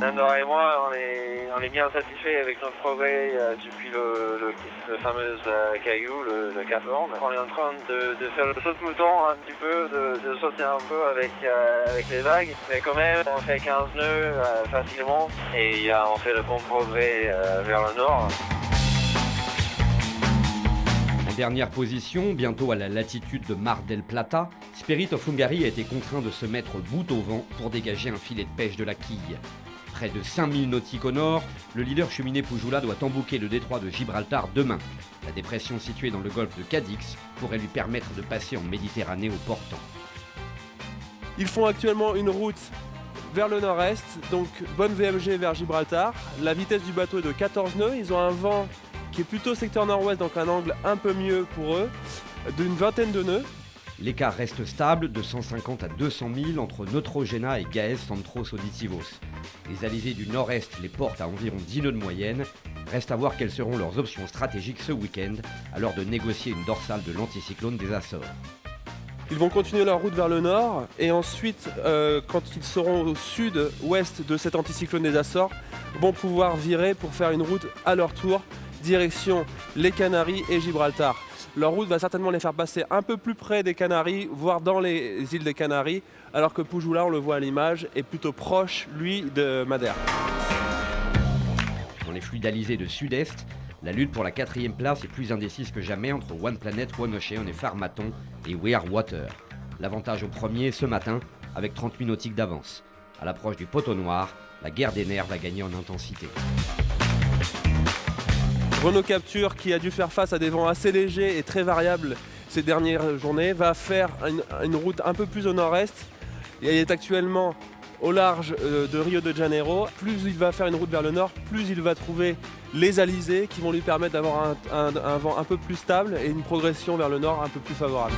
Nandor et moi, on est bien satisfaits avec notre progrès depuis le fameux caillou, le Cap Horn. On est en train de faire le saut de mouton un petit peu, de sauter un peu avec les vagues. Mais quand même, on fait 15 nœuds facilement et on fait le bon progrès vers le nord. En dernière position, bientôt à la latitude de Mar del Plata, Spirit of Hungary a été contraint de se mettre bout au vent pour dégager un filet de pêche de la quille. Près de 5000 nautiques au nord, le leader cheminée Pujula doit embouquer le détroit de Gibraltar demain. La dépression située dans le golfe de Cadix pourrait lui permettre de passer en Méditerranée au portant. Ils font actuellement une route vers le nord-est, donc bonne VMG vers Gibraltar. La vitesse du bateau est de 14 nœuds, ils ont un vent qui est plutôt secteur nord-ouest, donc un angle un peu mieux pour eux, d'une vingtaine de nœuds. L'écart reste stable de 150 à 200 000 entre Neutrogena et Gaes Santros Auditivos. Les alizés du nord-est les portent à environ 10 nœuds de moyenne. Reste à voir quelles seront leurs options stratégiques ce week-end, à l'heure de négocier une dorsale de l'anticyclone des Açores. Ils vont continuer leur route vers le nord et ensuite, quand ils seront au sud-ouest de cet anticyclone des Açores, vont pouvoir virer pour faire une route à leur tour, direction les Canaries et Gibraltar. Leur route va certainement les faire passer un peu plus près des Canaries, voire dans les îles des Canaries, alors que Pujula, on le voit à l'image, est plutôt proche, lui, de Madère. Dans les fluides alizés de sud-est, la lutte pour la 4e place est plus indécise que jamais entre One Planet, One Ocean et Farmaton et We Are Water. L'avantage au premier ce matin, avec 38 nautiques d'avance. À l'approche du poteau noir, la guerre des nerfs va gagner en intensité. Renault Capture, qui a dû faire face à des vents assez légers et très variables ces dernières journées, va faire une route un peu plus au nord-est. Il est actuellement au large de Rio de Janeiro. Plus il va faire une route vers le nord, plus il va trouver les alizés qui vont lui permettre d'avoir un vent un peu plus stable et une progression vers le nord un peu plus favorable.